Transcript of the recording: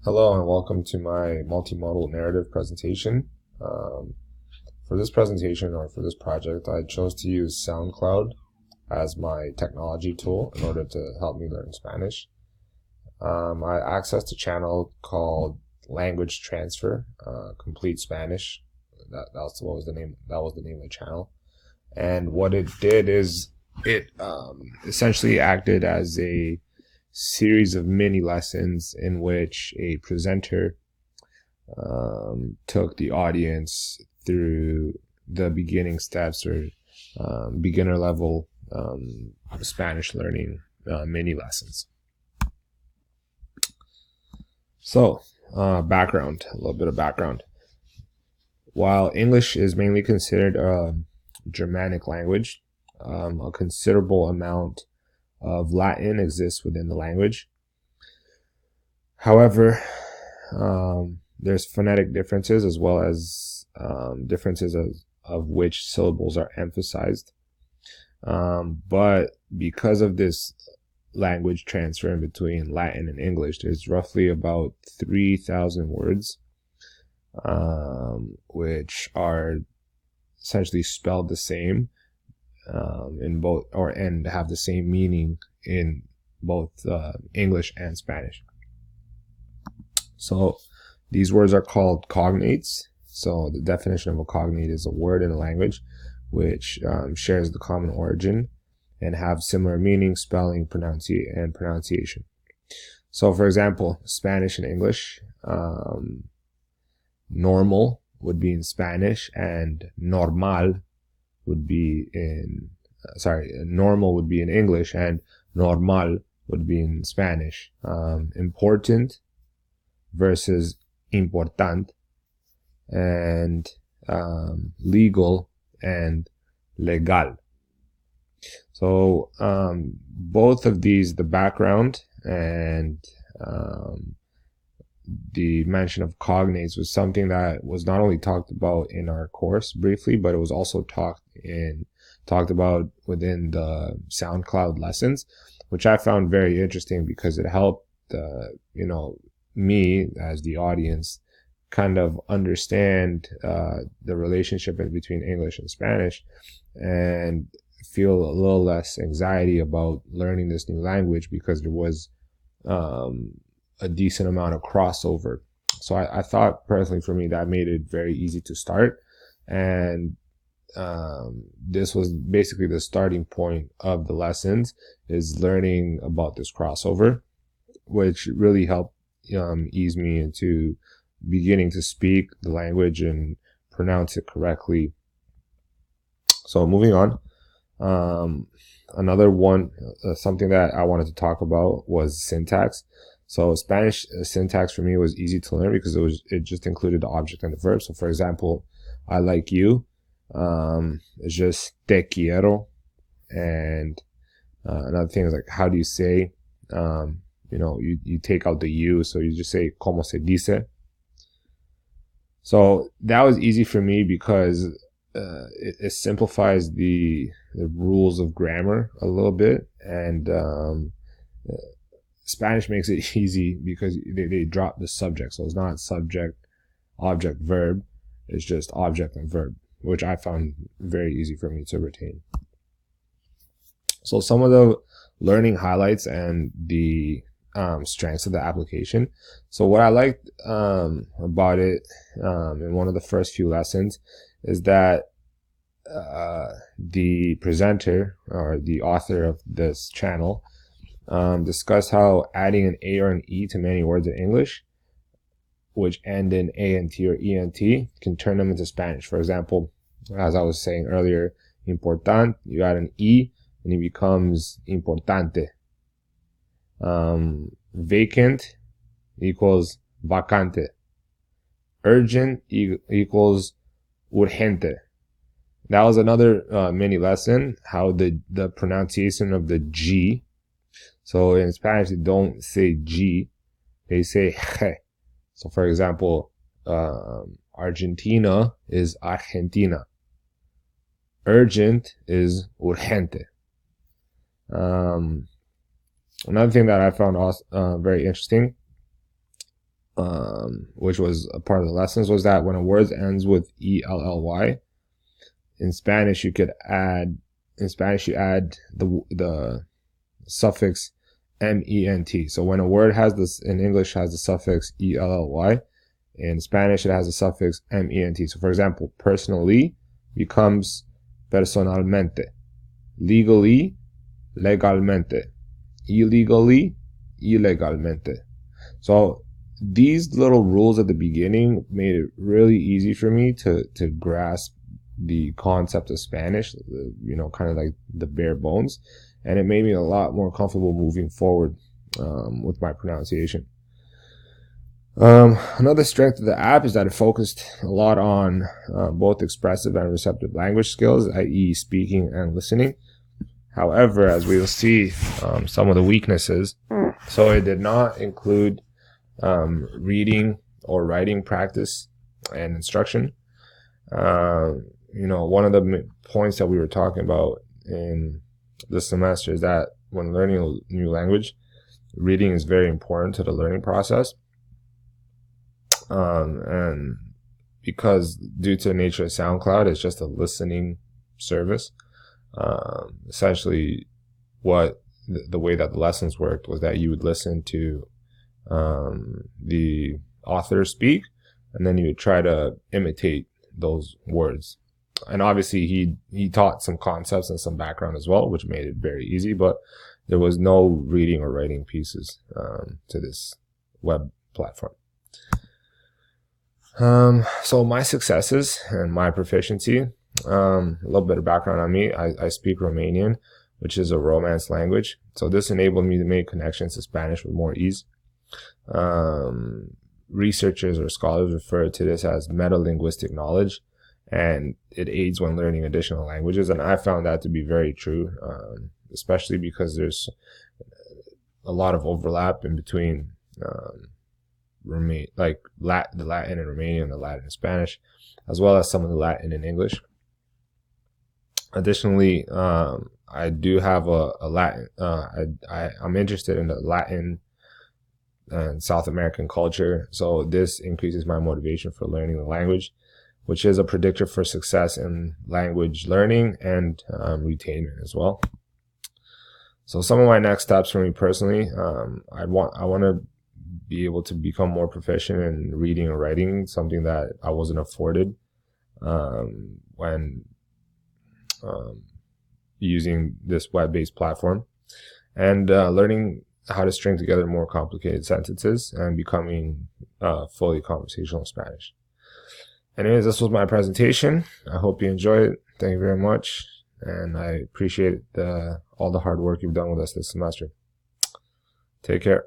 Hello and welcome to my multimodal narrative presentation. For this presentation or for this project, I chose to use SoundCloud as my technology tool in order to help me learn Spanish. I accessed a channel called Language Transfer, Complete Spanish. That was the name. That was the name of the channel. And what it did is it essentially acted as a series of mini lessons in which a presenter took the audience through the beginning steps or beginner level Spanish learning mini lessons. So, background, a little bit of background. While English is mainly considered a Germanic language, a considerable amount of Latin exists within the language. However, there's phonetic differences as well as differences of which syllables are emphasized. But because of this language transfer in between Latin and English, there's roughly about 3,000 words, which are essentially spelled the same in both, and have the same meaning in both English and Spanish. So these words are called cognates. So the definition of a cognate is a word in a language which shares the common origin and have similar meaning, spelling, and pronunciation. So for example, Spanish and English, normal would be in Spanish and normal would be in, normal would be in English and normal would be in Spanish. Important versus important, and legal and legal. So both of these, the background and the mention of cognates, was something that was not only talked about in our course briefly, but it was also talked about within the SoundCloud lessons, which I found very interesting because it helped me as the audience kind of understand the relationship between English and Spanish and feel a little less anxiety about learning this new language, because there was a decent amount of crossover. So I thought personally for me that made it very easy to start, and this was basically the starting point of the lessons, is learning about this crossover, which really helped ease me into beginning to speak the language and pronounce it correctly. So moving on, another one, something that I wanted to talk about was syntax. So Spanish syntax for me was easy to learn because it just included the object and the verb. So for example, I like you, it's just te quiero. And another thing is like, how do you say, you take out the you, so you just say como se dice. So that was easy for me because it simplifies the rules of grammar a little bit, and Spanish makes it easy because they drop the subject. So it's not subject, object, verb. It's just object and verb, which I found very easy for me to retain. So some of the learning highlights and the strengths of the application. So what I liked about it in one of the first few lessons is that the presenter or the author of this channel discuss how adding an A or an E to many words in English, which end in ANT or ENT, can turn them into Spanish. For example, as I was saying earlier, important, you add an E and it becomes importante. Vacant equals vacante. Urgent equals urgente. That was another mini lesson, how the pronunciation of the G. So in Spanish, they don't say G, they say G. So for example, Argentina is Argentina. Urgent is urgente. Another thing that I found very interesting which was a part of the lessons, was that when a word ends with ELLY, in Spanish you add the suffix MENT. So when a word has this in English has the suffix ELLY, in Spanish it has the suffix MENT. So for example, personally becomes personalmente, legally, legalmente, illegally, illegalmente. So these little rules at the beginning made it really easy for me to grasp the concept of Spanish, kind of like the bare bones, and it made me a lot more comfortable moving forward with my pronunciation. Another strength of the app is that it focused a lot on both expressive and receptive language skills, i.e. speaking and listening. However, as we will see, some of the weaknesses, so it did not include reading or writing practice and instruction. One of the points that we were talking about in this semester is that when learning a new language, reading is very important to the learning process. And because due to the nature of SoundCloud, it's just a listening service. Essentially, what the way that the lessons worked was that you would listen to the author speak, and then you would try to imitate those words. And obviously he taught some concepts and some background as well, which made it very easy, but there was no reading or writing pieces to this web platform. So my successes and my proficiency, a little bit of background on me. I speak Romanian, which is a Romance language. So this enabled me to make connections to Spanish with more ease. Researchers or scholars refer to this as metalinguistic knowledge, and it aids when learning additional languages. And I found that to be very true, especially because there's a lot of overlap in between the Latin and Romanian, the Latin and Spanish, as well as some of the Latin and English. Additionally, I do have a Latin. I'm interested in the Latin and South American culture, so this increases my motivation for learning the language, which is a predictor for success in language learning and retainment as well. So some of my next steps for me personally, I want to be able to become more proficient in reading and writing, something that I wasn't afforded when using this web-based platform, and learning how to string together more complicated sentences and becoming fully conversational Spanish. Anyways, this was my presentation. I hope you enjoyed it. Thank you very much, and I appreciate all the hard work you've done with us this semester. Take care.